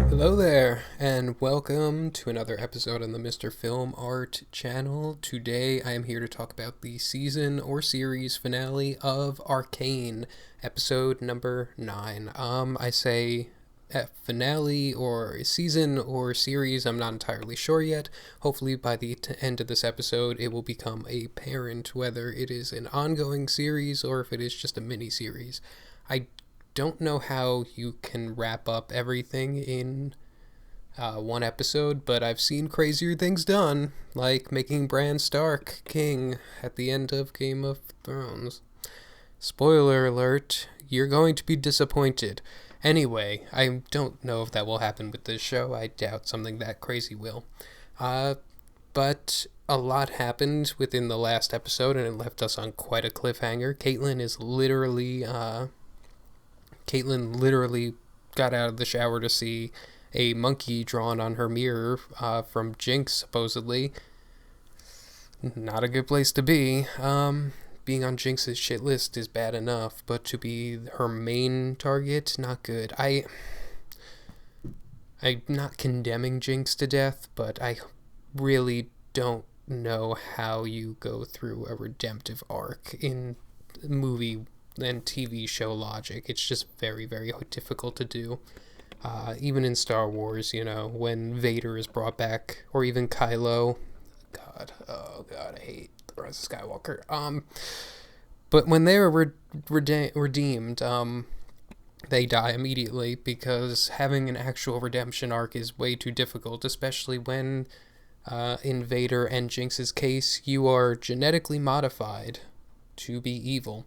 Hello there, and welcome to another episode on the mrfilmart channel. Today I am here to talk about the season or series finale of Arcane, episode number 9. I say finale or season or series, I'm not entirely sure yet. Hopefully by the end of this episode it will become apparent whether it is an ongoing series or if it is just a mini-series. I don't know how you can wrap up everything in one episode, but I've seen crazier things done, like making Bran Stark king at the end of Game of Thrones. Spoiler alert, you're going to be disappointed. Anyway, I don't know if that will happen with this show. I doubt something that crazy will. But a lot happened within the last episode, and it left us on quite a cliffhanger. Caitlyn literally got out of the shower to see a monkey drawn on her mirror from Jinx, supposedly. Not a good place to be. Being on Jinx's shit list is bad enough, but to be her main target, not good. I'm not condemning Jinx to death, but I really don't know how you go through a redemptive arc in movie and TV show logic. It's just very, very difficult to do. Even in Star Wars, when Vader is brought back, or even Kylo. Oh god, I hate the Rise of Skywalker. But when they're redeemed, they die immediately because having an actual redemption arc is way too difficult, especially when, in Vader and Jinx's case, you are genetically modified to be evil.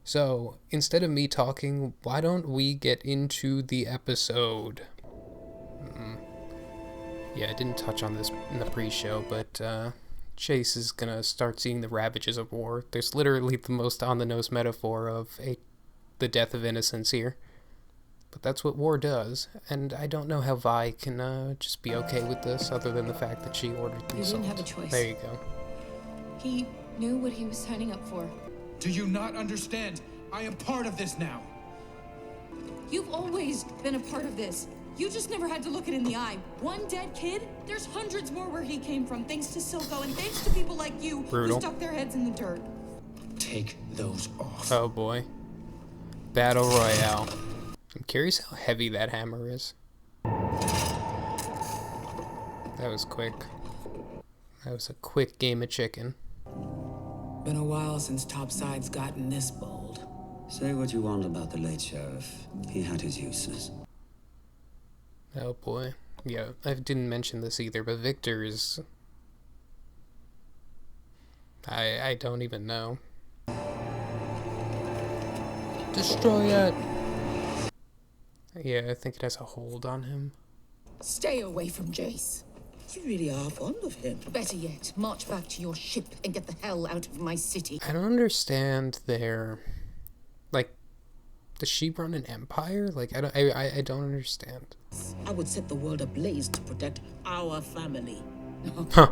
So, instead of me talking, why don't we get into the episode? Yeah, I didn't touch on this in the pre-show, but Chase is gonna start seeing the ravages of war. There's literally the most on-the-nose metaphor of the death of innocence here. But that's what war does, and I don't know how Vi can just be okay with this, other than the fact that she ordered the assault. He didn't have a choice. There you go. He knew what he was signing up for. Do you not understand? I am part of this now. You've always been a part of this. You just never had to look it in the eye. One dead kid? There's hundreds more where he came from, thanks to Silco and thanks to people like you Brutal. who stuck their heads in the dirt. Take those off. Oh boy. Battle Royale. I'm curious how heavy that hammer is. That was quick. That was a quick game of chicken. Been a while since Topside's gotten this bold. Say what you want about the late sheriff. He had his uses. Oh boy. Yeah, I didn't mention this either, but Victor is... I don't even know. Destroy it! Yeah, I think it has a hold on him. Stay away from Jace. You really are fond of him. Better yet, march back to your ship and get the hell out of my city. I don't understand their... does she run an empire? I don't understand. I would set the world ablaze to protect our family. Huh.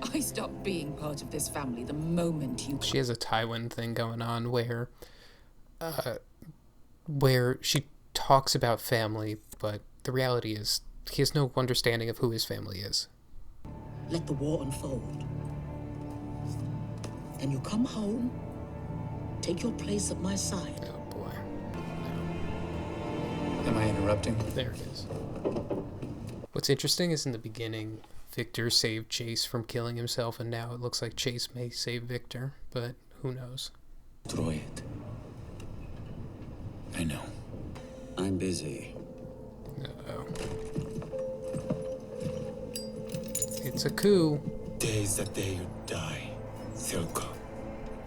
I stopped being part of this family the moment you... She has a Tywin thing going on where she talks about family, but the reality is he has no understanding of who his family is. Let the war unfold. Then you come home, take your place at my side. Oh boy. Am I interrupting? There it is. What's interesting is in the beginning, Victor saved Chase from killing himself, and now it looks like Chase may save Victor, but who knows? Destroy it. I know. I'm busy. Uh-oh. It's a coup. Today's the day you die, Silco.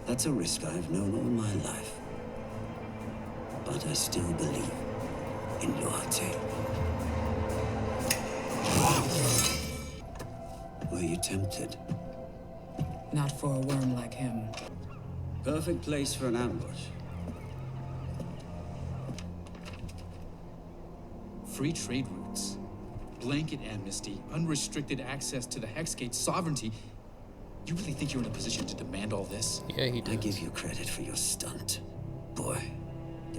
That's a risk I've known all my life. But I still believe in loyalty. Were you tempted? Not for a worm like him. Perfect place for an ambush. Free trade routes, blanket amnesty, unrestricted access to the Hexgate sovereignty. You really think you're in a position to demand all this? Yeah, he does. I give you credit for your stunt. Boy,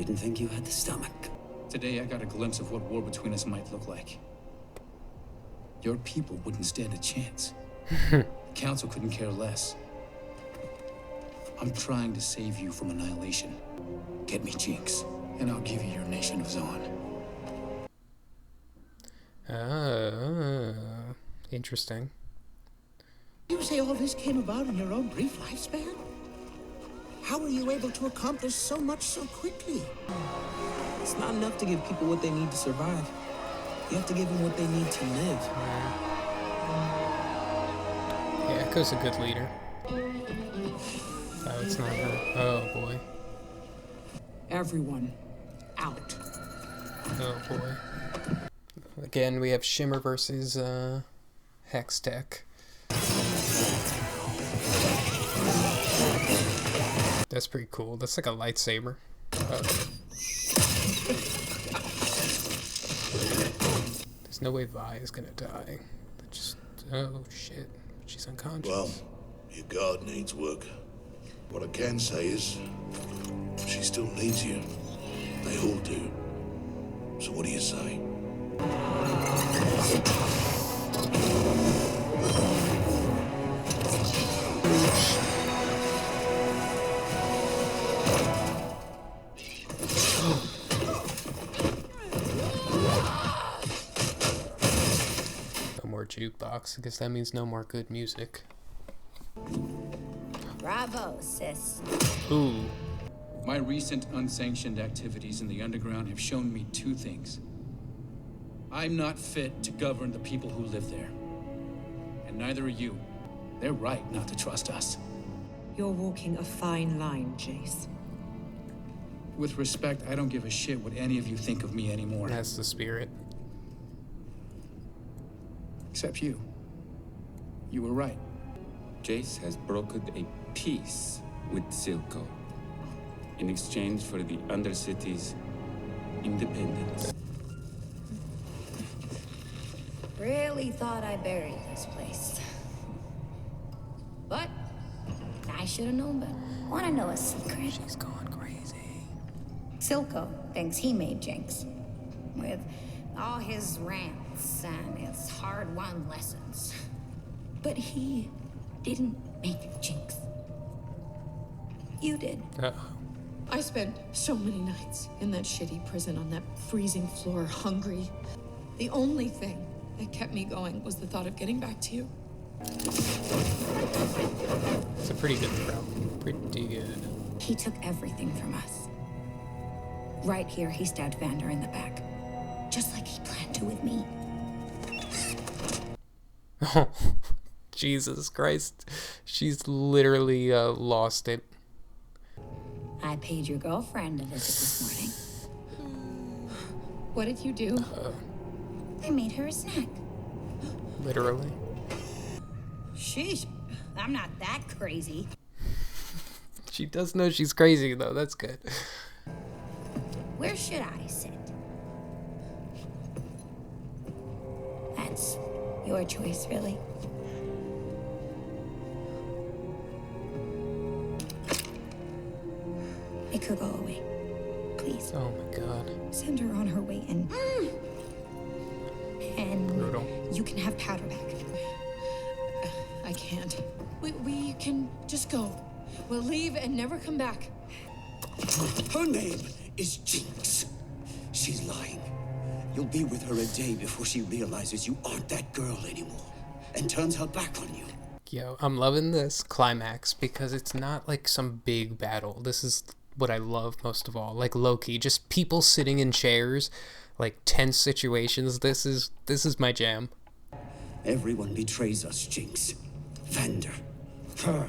Didn't think you had the stomach. Today I got a glimpse of what war between us might look like. Your people wouldn't stand a chance. The Council couldn't care less. I'm trying to save you from annihilation. Get me Jinx, and I'll give you your nation of Zon. Interesting. You say all this came about in your own brief lifespan? How were you able to accomplish so much so quickly? It's not enough to give people what they need to survive. You have to give them what they need to live. Yeah, Echo's a good leader. Oh, it's not her. Oh, boy. Everyone out. Oh, boy. Again, we have Shimmer versus Hex Tech. That's pretty cool. That's like a lightsaber. There's no way Vi is gonna die. Just, oh shit, she's unconscious. Well, your guard needs work. What I can say is, she still needs you. They all do. So what do you say? Jukebox. I guess that means no more good music. Bravo, sis. Ooh. My recent unsanctioned activities in the underground have shown me two things. I'm not fit to govern the people who live there. And neither are you. They're right not to trust us. You're walking a fine line, Jace. With respect, I don't give a shit what any of you think of me anymore. That's the spirit. Except you. You were right. Jace has brokered a peace with Silco in exchange for the Undercity's independence. Really thought I buried this place. But I should have known better. Want to know a secret? She's gone crazy. Silco thinks he made Jinx. With all his rants and his hard-won lessons. But he didn't make Jinx. You did. Uh-oh. I spent so many nights in that shitty prison on that freezing floor, hungry. The only thing that kept me going was the thought of getting back to you. It's a pretty good throw. Pretty good. He took everything from us. Right here, he stabbed Vander in the back. Just like he planned to with me. Oh, Jesus Christ. She's literally lost it. I paid your girlfriend a visit this morning. What did you do? I made her a snack. Literally. Sheesh, I'm not that crazy. She does know she's crazy, though. That's good. Where should I sit? That's your choice, really. Make her go away, please. Oh my god. Send her on her way in. And Brutal. you can have Powder back. I can't. We can just go. We'll leave and never come back. Her name is Jinx. She's lying. You'll be with her a day before she realizes you aren't that girl anymore and turns her back on you. Yo, I'm loving this climax because it's not like some big battle. This is what I love most of all. Like Loki, just people sitting in chairs, like tense situations. This is my jam. Everyone betrays us, Jinx. Vander. Her.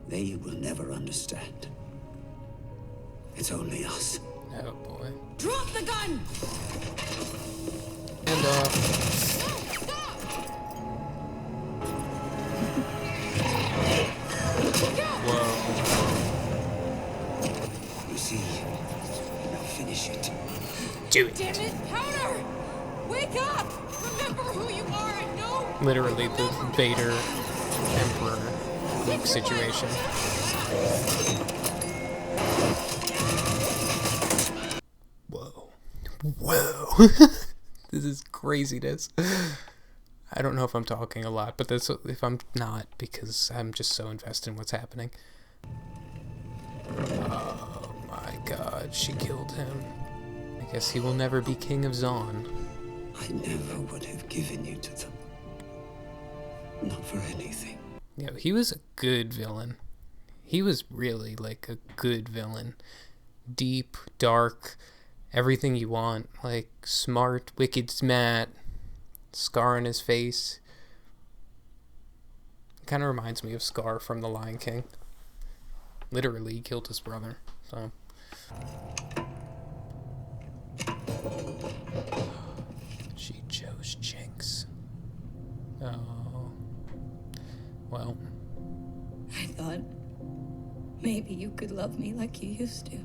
They will never understand. It's only us. Oh boy. Drop the gun! And Whoa. You see, now finish it. Do it. Damn it, Powder! Wake up! Remember who you are and know. Literally the Vader Emperor Luke situation. whoa. This is craziness. I don't know if I'm talking a lot, but that's if I'm not, because I'm just so invested in what's happening. Oh my god, she killed him. I guess he will never be king of Zaun. I never would have given you to them. Not for anything. Yeah, he was a good villain. He was really like a good villain. Deep, dark, everything you want. Like smart, wicked, smart, scar on his face. Kind of reminds me of Scar from The Lion King. Literally, he killed his brother. So. She chose Jinx. Oh. Well. I thought maybe you could love me like you used to.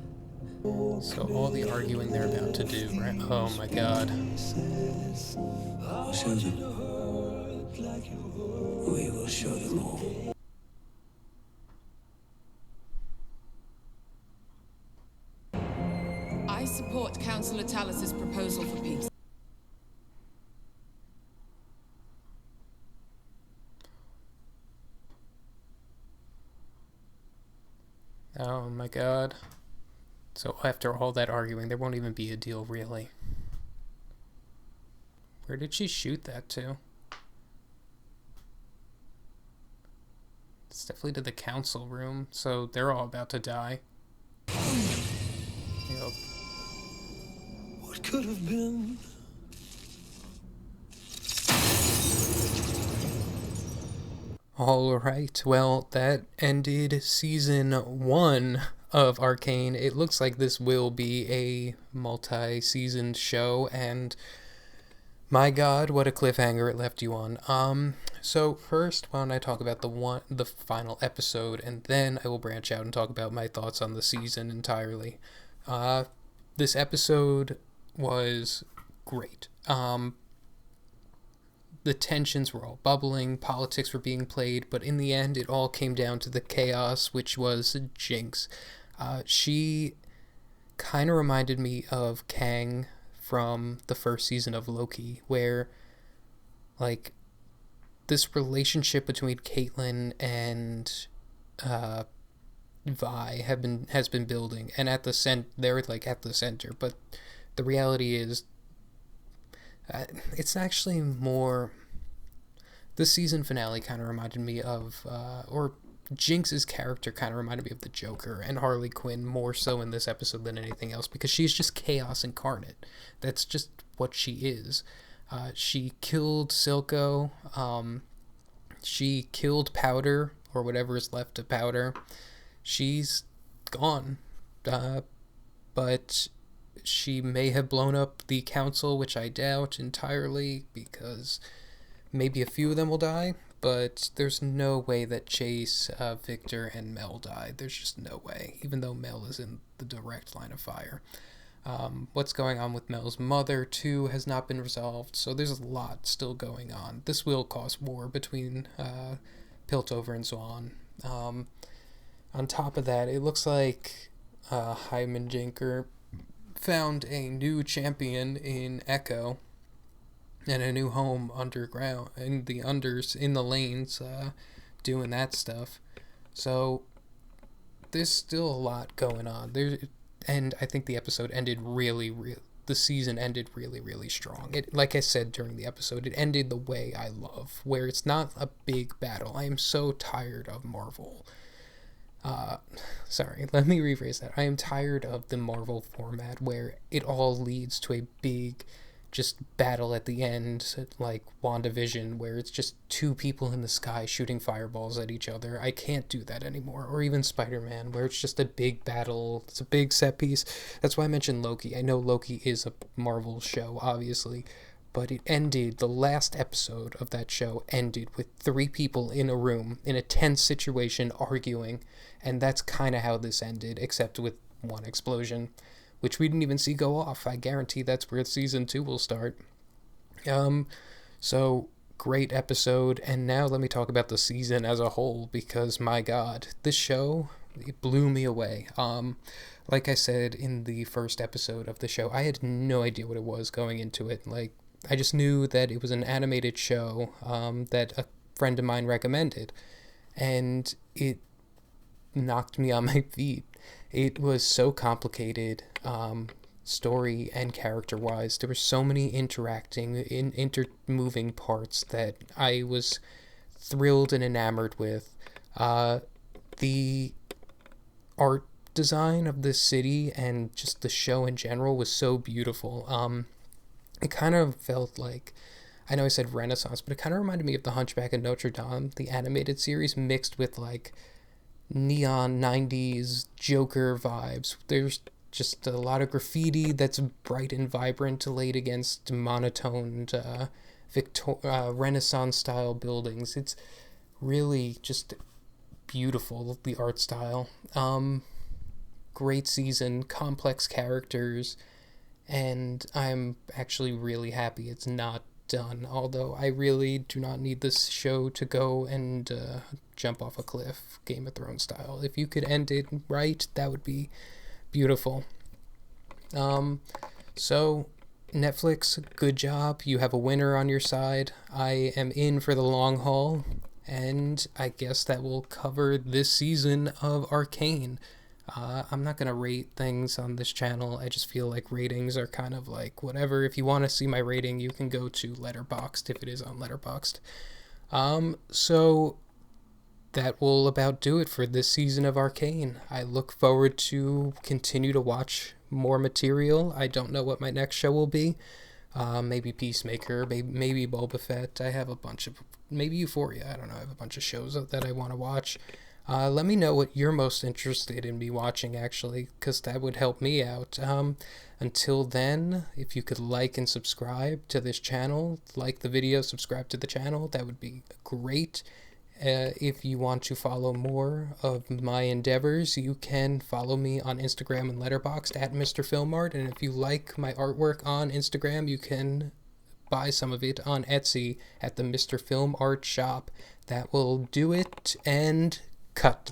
So all the arguing they're about to do, right? Oh my god. I'll show them. We will show them all. I support Councillor Talus's proposal for peace. Oh my god. So after all that arguing, there won't even be a deal, really. Where did she shoot that to? It's definitely to the council room, so they're all about to die. Yep. What could have been? Alright, well, that ended season 1 of Arcane. It looks like this will be a multi-seasoned show, and my god, what a cliffhanger it left you on. So first, why don't I talk about the final episode, and then I will branch out and talk about my thoughts on the season entirely. This episode was great. The tensions were all bubbling, politics were being played, but in the end, it all came down to the chaos, which was Jinx. She kind of reminded me of Kang from the first season of Loki, where, like, this relationship between Caitlyn and Vi has been building, and they're like at the center, but the reality is, it's actually more. The season finale kind of reminded me of, or Jinx's character kind of reminded me of the Joker and Harley Quinn more so in this episode than anything else, because she's just chaos incarnate. That's just what she is. She killed Silco. She killed Powder, or whatever is left of Powder. She's gone. But she may have blown up the council, which I doubt entirely, because maybe a few of them will die, but there's no way that Chase, Victor, and Mel died. There's just no way, even though Mel is in the direct line of fire. What's going on with Mel's mother, too, has not been resolved, so there's a lot still going on. This will cause war between Piltover and Zaun. On top of that, it looks like Heimendinger found a new champion in Echo and a new home underground in the unders, in the lanes, doing that stuff. So there's still a lot going on. And I think the episode ended the season ended really, really strong. It, like I said during the episode, it ended the way I love, where it's not a big battle. I am so tired of Marvel. Sorry, let me rephrase that. I am tired of the Marvel format where it all leads to a big just battle at the end, like WandaVision, where it's just two people in the sky shooting fireballs at each other. I can't do that anymore. Or even Spider-Man, where it's just a big battle. It's a big set piece. That's why I mentioned Loki. I know Loki is a Marvel show, obviously, but it ended, the last episode of that show ended with 3 people in a room, in a tense situation, arguing, and that's kind of how this ended, except with one explosion, which we didn't even see go off. I guarantee that's where season 2 will start. So, great episode, and now let me talk about the season as a whole, because my god, this show, it blew me away. like I said in the first episode of the show, I had no idea what it was going into it. Like, I just knew that it was an animated show that a friend of mine recommended, and it knocked me on my feet. It was so complicated, story and character-wise. There were so many intermoving parts that I was thrilled and enamored with. The art design of this city and just the show in general was so beautiful. It kind of felt like, I know I said Renaissance, but it kind of reminded me of The Hunchback of Notre Dame, the animated series, mixed with like neon 90s Joker vibes. There's just a lot of graffiti that's bright and vibrant laid against monotoned Renaissance style buildings. It's really just beautiful, the art style. Great season, complex characters, and I'm actually really happy it's not done, although I really do not need this show to go and jump off a cliff, Game of Thrones style. If you could end it right, that would be beautiful. So Netflix, good job. You have a winner on your side. I am in for the long haul, and I guess that will cover this season of Arcane. I'm not going to rate things on this channel. I just feel like ratings are kind of like whatever. If you want to see my rating, you can go to Letterboxd if it is on Letterboxd. So that will about do it for this season of Arcane. I look forward to continue to watch more material. I don't know what my next show will be. Maybe Peacemaker, maybe Boba Fett. I have a bunch of, maybe Euphoria. I don't know. I have a bunch of shows that I want to watch. Let me know what you're most interested in me watching, actually, because that would help me out. Until then, if you could like and subscribe to this channel, like the video, subscribe to the channel, that would be great. If you want to follow more of my endeavors, you can follow me on Instagram and Letterboxd at mrfilmart, and if you like my artwork on Instagram, you can buy some of it on Etsy at the Mr. Film Art Shop. That will do it, and cut.